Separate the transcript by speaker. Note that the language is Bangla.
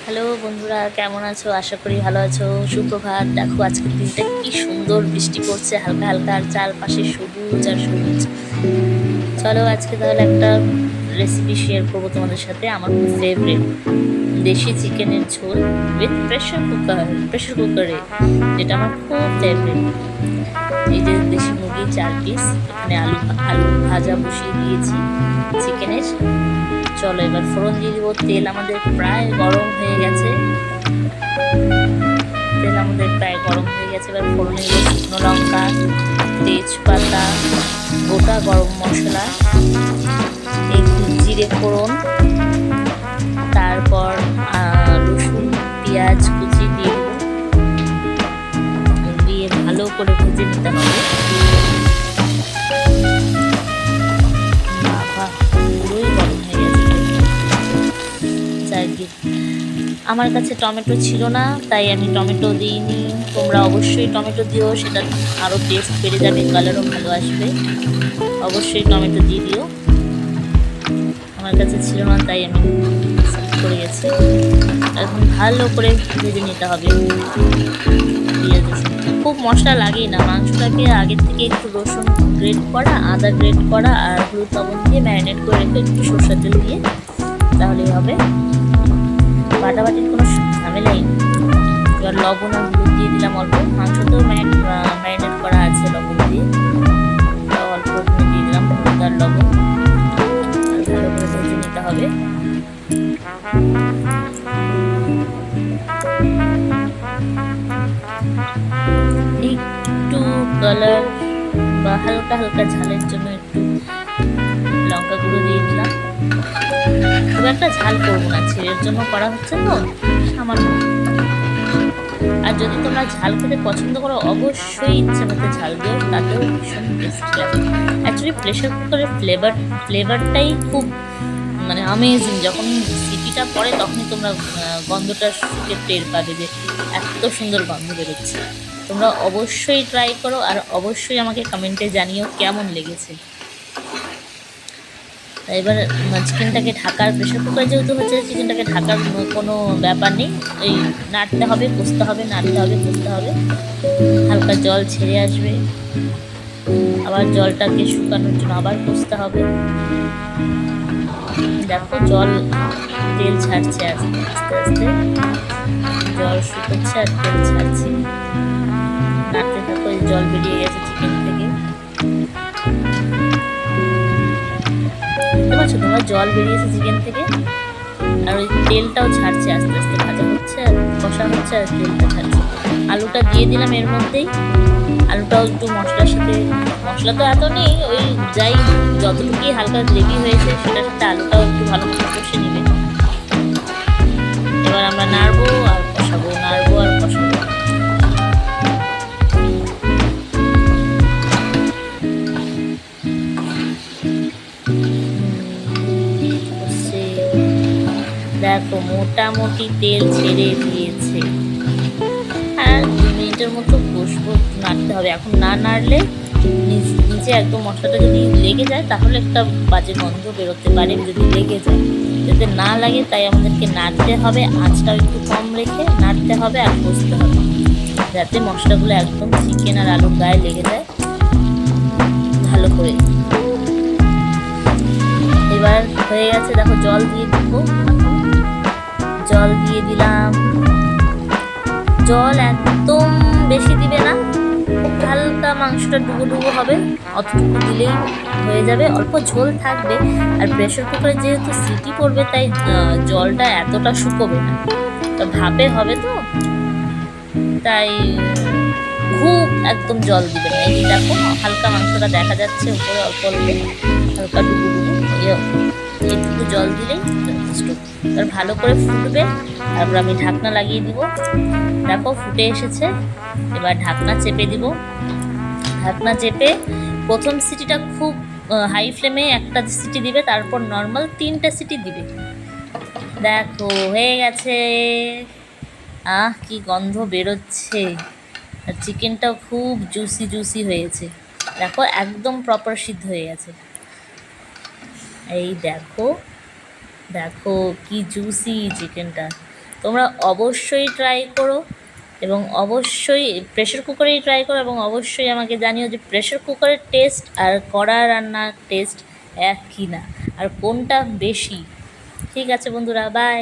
Speaker 1: হ্যালো বন্ধুরা, কেমন আছো? আশা করি ভালো আছো। সুপ্রভাত। দেখো আজকের দিনটা কি সুন্দর, বৃষ্টি পড়ছে হালকা হালকা, আর চারপাশে সবুজ আর সবুজ। চলো আজকে তাহলে একটা রেসিপি শেয়ার করবো তোমাদের সাথে, আমার খুব ফেভারিট দেশি চিকেনের ঝোল উইথ প্রেশার কুকারে, যেটা আমার খুব ফেভারিট। এই যে দেশি মুরগি 4 পিস, এখানে আলু আলু ভাজা বসিয়ে দিয়েছি চিকেনের। চলো এবার ফোড়ন দিয়ে দিব। তেল আমাদের প্রায় গরম হয়ে গেছে। এবার ফোড়নে দিব শুকনো লঙ্কা, তেজপাতা, গোটা গরম মশলা, একটু জিরে ফোড়ন, তারপর রসুন পেঁয়াজ কুচি দিয়ে দিয়ে ভালো করে ভেজে নিতে হবে। বাবা, পুরোই গরম হয়ে গেছে। আমার কাছে টমেটো ছিল না, তাই আমি টমেটো দিইনি। তোমরা অবশ্যই টমেটো দিও, সেটা আরও টেস্ট বেড়ে যাবে, কালারও ভালো আসবে। অবশ্যই টমেটো দিয়ে দিও। আমার কাছে ছিল না, তাই আমি স্কিপ করে গেছি। এখন ভালো করে ভেজে নিতে হবে। খুব মশলা লাগেই না, মাংসটাকে আগের থেকে একটু রসুন গ্রেট করা, আদা গ্রেট করা আর হলুদ লবণ দিয়ে ম্যারিনেট করে রেখে একটু সরষের তেল দিয়ে তাহলেই হবে। বাটাবাটির কোনো ঝামেলাই নেই। এবার লবণ আর হলুদ দিয়ে দিলাম অল্প, মাংসতেও ম্যারিনেট করা আছে লবণ দিয়ে, অল্প দিয়ে দিলাম হলুদ আর লবণ। ভালো করে ভেজে নিতে হবে। একটু কালার বা হালকা হালকা ঝালের জন্য একটু লঙ্কা গুঁড়ো দিয়ে দিলাম। খুব একটা ঝাল করবো না, ছেলের জন্য করা হচ্ছে তো, সামান্য। আর যদি তোমরা ঝাল খেতে পছন্দ করো, অবশ্যই ইচ্ছে মতো ঝাল দিও, তাতেও ভীষণ টেস্টি লাগে। অ্যাকচুয়ালি প্রেশার কুকারের ফ্লেভারটাই খুব মানে আমেজিং। যখন সিটিটা পড়ে তখনই তোমরা গন্ধটা শুকে টের পাবে যে এত সুন্দর গন্ধ বেরোচ্ছে। তোমরা অবশ্যই ট্রাই করো, আর অবশ্যই আমাকে কমেন্টে জানিও কেমন লেগেছে। এবার চিকেনটাকে ঢাকার, প্রেশার কুকার যেহেতু হচ্ছে, চিকেনটাকে ঢাকার কোনো ব্যাপার নেই। এই নাড়তে হবে, কষতে হবে, নাড়তে হবে, কষতে হবে। হালকা জল ছেড়ে আসবে, আবার জলটাকে শুকানোর জন্য আবার কষতে হবে। দেখো জল তেল ছাড়ছে আস্তে আস্তে, জল শুকোচ্ছে আর তেল ছাড়ছে। নাড়তে থাকো, জল বেরিয়ে গেছে চিকেন থেকে। দেখতে পাচ্ছ তোমরা, জল বেরিয়েছে চিকেন থেকে, আর ওই তেলটাও ছাড়ছে আস্তে আস্তে। ভাজা হচ্ছে আর কষা হচ্ছে আর তেলটা ছাড়ছে। আলুটা দিয়ে দিলাম এর মধ্যেই। আলুটাও একটু মশলার সাথে, মশলা তো এত নেই, ওই যাই যতটুকুই হালকা গ্রেভি হয়েছে সেটার সাথে আলুটাও একটু ভালো মতো কষে নেবে। এবার আমরা নাড়বো আর কষাবো, নাড়বো আর কষাবো। দেখো মোটামুটি তেল ছেড়ে দিয়েছে। আর 2 মিনিটের মতো কষবো, নাড়তে হবে। এখন না নাড়লে নিচে একদম মশলাটা যদি লেগে যায় তাহলে একটা বাজে গন্ধ বেরোতে পারে, যদি লেগে যায়। যাতে না লাগে তাই আমাদেরকে নাড়তে হবে, আঁচটাও একটু কম রেখে নাড়তে হবে আর কষতে হবে, যাতে মশলাগুলো একদম চিকেন আর আলুর গায়ে লেগে যায় ভালো করে। এবার হয়ে গেছে, দেখো জল দিয়ে দিব। জল দিয়ে দিলাম। জল একদম বেশি দিবে না, হালকা মাংসটা ডুবো ডুবো হবে, অতটুকু দিলেই হয়ে যাবে। অল্প ঝোল থাকবে, আর প্রেশার কুকারে যেহেতু সিটি পড়বে তাই জলটা এতটা শুকোবে না, তো ভাপে হবে তো, তাই খুব একদম জল দিবে না। এই দেখো হালকা মাংসটা দেখা যাচ্ছে উপরে অল্প অল্প হালকা ডুবো ডুবো, এইটুকু জল দিলেই যথেষ্ট। এবার ভালো করে ফুটবে, তারপর আমি ঢাকনা লাগিয়ে দিব। দেখো ফুটে এসেছে, এবার ঢাকনা চেপে দিব। ঢাকনা চেপে প্রথম সিটিটা খুব হাই ফ্লেমে একটা সিটি দিবে, তারপর নর্মাল 3টে সিটি দিবে। দেখো হয়ে গেছে। কি গন্ধ বেরোচ্ছে, আর চিকেনটাও খুব জুসি জুসি হয়েছে। দেখো একদম প্রপার সিদ্ধ হয়ে গেছে। এই দেখো, দেখো কি জুসি চিকেনটা। তোমরা অবশ্যই ট্রাই করো এবং অবশ্যই প্রেশার কুকারেই ট্রাই করো এবং অবশ্যই আমাকে জানিও যে প্রেশার কুকারের টেস্ট আর কড়া রান্নার টেস্ট এক কি না আর কোনটা বেশি। ঠিক আছে বন্ধুরা, বাই।